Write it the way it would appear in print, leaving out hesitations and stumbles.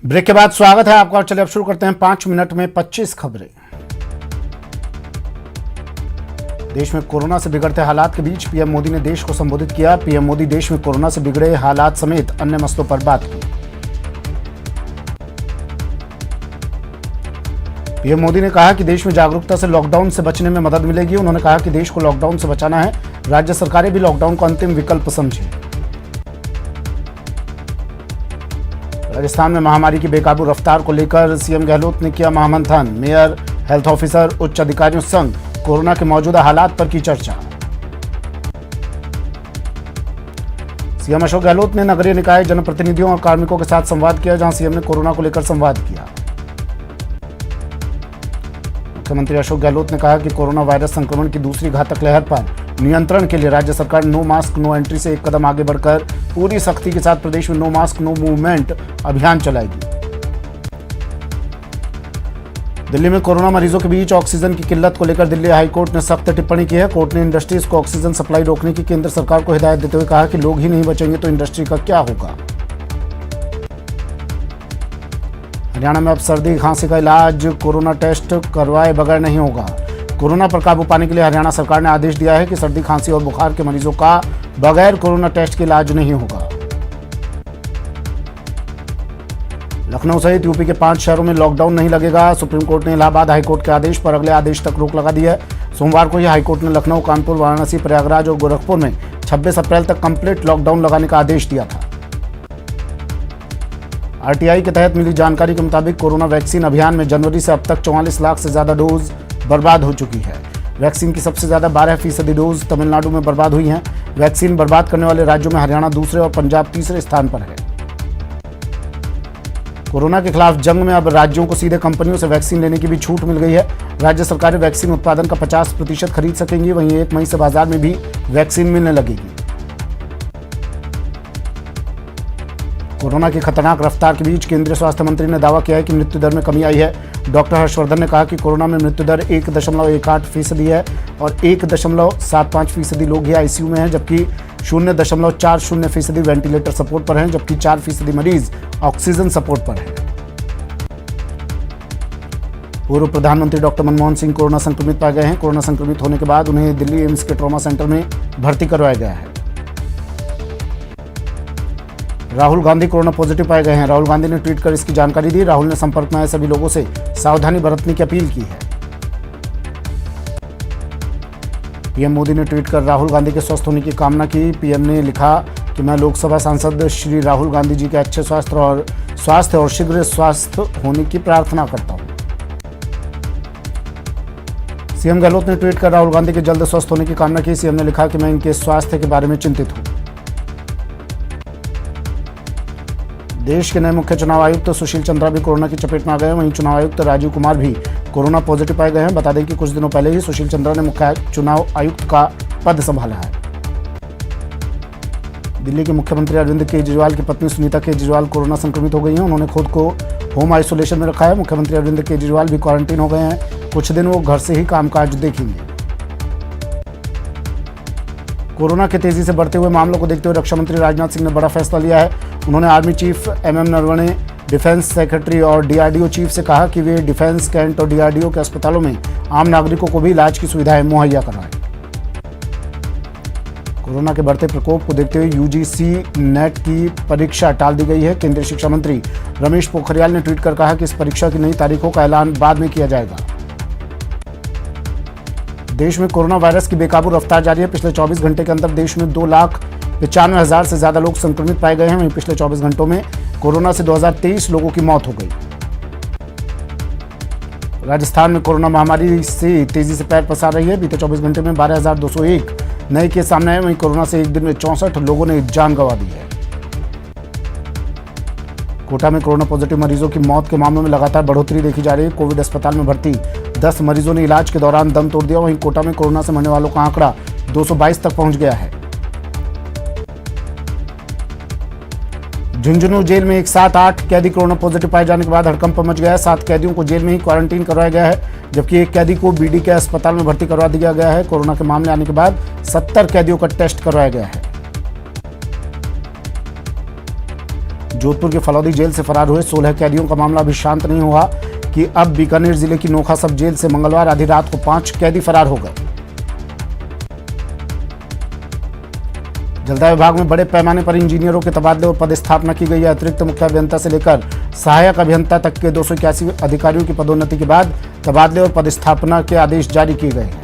Break के बाद स्वागत है आपका। चलिए अब शुरू करते हैं 5 मिनट में 25 खबरें। देश में कोरोना से बिगड़ते हालात के बीच पीएम मोदी ने देश को संबोधित किया। पीएम मोदी देश में कोरोना से बिगड़े हालात समेत अन्य मसलों पर बात की। पीएम मोदी ने कहा कि देश में जागरूकता से लॉकडाउन से बचने में मदद मिलेगी। उन्होंने कहा कि देश को लॉकडाउन से बचाना है, राज्य सरकारें भी लॉकडाउन को अंतिम विकल्प समझें। राजस्थान में महामारी की बेकाबू रफ्तार को लेकर सीएम गहलोत ने किया महामंथन। मेयर, हेल्थ ऑफिसर, उच्च अधिकारियों संग कोरोना के मौजूदा हालात पर की चर्चा। सीएम अशोक गहलोत ने नगरीय निकाय जनप्रतिनिधियों और कार्मिकों के साथ संवाद किया, जहां सीएम ने कोरोना को लेकर संवाद किया। मुख्यमंत्री अशोक गहलोत ने कहा कि कोरोना वायरस संक्रमण की दूसरी घातक लहर पर नियंत्रण के लिए राज्य सरकार नो मास्क नो एंट्री से एक कदम आगे बढ़कर पूरी सख्ती के साथ प्रदेश में नो मास्क नो मूवमेंट अभियान चलाएगी। दिल्ली में कोरोना मरीजों के बीच ऑक्सीजन की किल्लत को लेकर दिल्ली हाईकोर्ट ने सख्त टिप्पणी की है। कोर्ट ने इंडस्ट्रीज को ऑक्सीजन सप्लाई रोकने की केंद्र सरकार को हिदायत देते हुए कहा कि लोग ही नहीं बचेंगे तो इंडस्ट्री का क्या होगा। हरियाणा में अब सर्दी खांसी का इलाज कोरोना टेस्ट करवाए बगैर नहीं होगा। कोरोना पर काबू पाने के लिए हरियाणा सरकार ने आदेश दिया है कि सर्दी खांसी और बुखार के मरीजों का बगैर कोरोना टेस्ट के इलाज नहीं होगा। लखनऊ सहित यूपी के 5 शहरों में लॉकडाउन नहीं लगेगा। सुप्रीम कोर्ट ने इलाहाबाद हाईकोर्ट के आदेश पर अगले आदेश तक रोक लगा दी है। सोमवार को ही हाईकोर्ट ने लखनऊ, कानपुर, वाराणसी, प्रयागराज और गोरखपुर में 26 अप्रैल तक कंप्लीट लॉकडाउन लगाने का आदेश दिया था। आरटीआई के तहत मिली जानकारी के मुताबिक कोरोना वैक्सीन अभियान में जनवरी से अब तक 44 लाख से ज्यादा डोज बर्बाद हो चुकी है। वैक्सीन की सबसे ज्यादा 12% डोज तमिलनाडु में बर्बाद हुई हैं। वैक्सीन बर्बाद करने वाले राज्यों में हरियाणा दूसरे और पंजाब तीसरे स्थान पर है। कोरोना के खिलाफ जंग में अब राज्यों को सीधे कंपनियों से वैक्सीन लेने की भी छूट मिल गई है। राज्य सरकारें वैक्सीन उत्पादन का 50% खरीद सकेंगी। वहीं 1 मई से बाजार में भी वैक्सीन मिलने लगेगी। कोरोना की खतरनाक रफ्तार के बीच केंद्रीय स्वास्थ्य मंत्री ने दावा किया है कि मृत्यु दर में कमी आई है। डॉक्टर हर्षवर्धन ने कहा कि कोरोना में मृत्यु दर 1.18% है और 1.75% लोग ही आईसीयू में हैं, जबकि 0.40% वेंटिलेटर सपोर्ट पर हैं, जबकि 4% मरीज ऑक्सीजन सपोर्ट पर हैं। पूर्व प्रधानमंत्री डॉक्टर मनमोहन सिंह कोरोना संक्रमित पाए गए हैं। कोरोना संक्रमित होने के बाद उन्हें दिल्ली एम्स के ट्रॉमा सेंटर में भर्ती करवाया गया है। राहुल गांधी कोरोना पॉजिटिव पाए गए हैं। राहुल गांधी ने ट्वीट कर इसकी जानकारी दी। राहुल ने संपर्क में आए सभी लोगों से सावधानी बरतने की अपील की है। पीएम मोदी ने ट्वीट कर राहुल गांधी के स्वस्थ होने की कामना की। पीएम ने लिखा कि मैं लोकसभा सांसद श्री राहुल गांधी जी के अच्छे स्वास्थ्य और शीघ्र स्वस्थ होने की प्रार्थना करता हूं। सीएम गहलोत ने ट्वीट कर राहुल गांधी के जल्द स्वस्थ होने की कामना की। सीएम ने लिखा कि मैं इनके स्वास्थ्य के बारे में चिंतित हूं। देश के नए मुख्य चुनाव आयुक्त सुशील चंद्रा भी कोरोना की चपेट में आ गए हैं। वहीं चुनाव आयुक्त राजीव कुमार भी कोरोना पॉजिटिव पाए गए हैं। बता दें कि कुछ दिनों पहले ही सुशील चंद्रा ने मुख्य चुनाव आयुक्त का पद संभाला है। दिल्ली के मुख्यमंत्री अरविंद केजरीवाल की पत्नी सुनीता केजरीवाल कोरोना संक्रमित हो गई हैं। उन्होंने खुद को होम आइसोलेशन में रखा है। मुख्यमंत्री अरविंद केजरीवाल भी क्वारंटीन हो गए हैं। कुछ दिन वो घर से ही कामकाज देखेंगे। कोरोना के तेजी से बढ़ते हुए मामलों को देखते हुए रक्षा मंत्री राजनाथ सिंह ने बड़ा फैसला लिया है। उन्होंने army chief MM Naravane, defence secretary और DRDO चीफ से कहा कि वे डिफेंस कैंट और DRDO के अस्पतालों में आम नागरिकों को भी इलाज की सुविधाएं मुहैया करवाएं। कोरोना के बढ़ते प्रकोप को देखते हुए UGC नेट की परीक्षा टाल दी गई है। केंद्रीय शिक्षा मंत्री रमेश पोखरियाल ने ट्वीट कर कहा कि इस परीक्षा की नई तारीखों का ऐलान बाद में किया जाएगा। देश में कोरोना वायरस की बेकाबू रफ्तार जारी है। पिछले 24 घंटे के अंदर देश में 2,95,000 से ज्यादा लोग संक्रमित पाए गए हैं। वहीं पिछले 24 घंटों में कोरोना से 2023 लोगों की मौत हो गई। राजस्थान में कोरोना महामारी से तेजी से पैर पसार रही है। बीते 24 घंटे में 12,201 नए केस सामने आए। वहीं कोरोना से एक दिन में 64 लोगों ने जान गंवा दी है। कोटा में कोरोना पॉजिटिव मरीजों की मौत के मामलों में लगातार बढ़ोतरी देखी जा रही है। कोविड अस्पताल में भर्ती 10 मरीजों ने इलाज के दौरान दम तोड़ दिया। वहीं कोटा में कोरोना से मरने वालों का आंकड़ा 222 तक पहुंच गया है। झुंझुनू जेल में एक साथ 8 कैदी कोरोना पॉजिटिव पाए जाने के बाद हड़कंप मच गया है। 7 कैदियों को जेल में ही क्वारंटीन करवाया गया है, जबकि एक कैदी को BD के अस्पताल में भर्ती करवा दिया गया है। कोरोना के मामले आने के बाद 70 कैदियों का टेस्ट करवाया गया है। जोधपुर के फलौदी जेल से फरार हुए 16 कैदियों का मामला अभी शांत नहीं हुआ कि अब बीकानेर जिले की नोखा सब जेल से मंगलवार आधी रात को 5 कैदी फरार हो गए। जलदाय विभाग में बड़े पैमाने पर इंजीनियरों के तबादले और पदस्थापना की गई है। अतिरिक्त मुख्य अभियंता से लेकर सहायक अभियंता तक के 281 अधिकारियों की पदोन्नति के बाद तबादले और पदस्थापना के आदेश जारी किए गए हैं।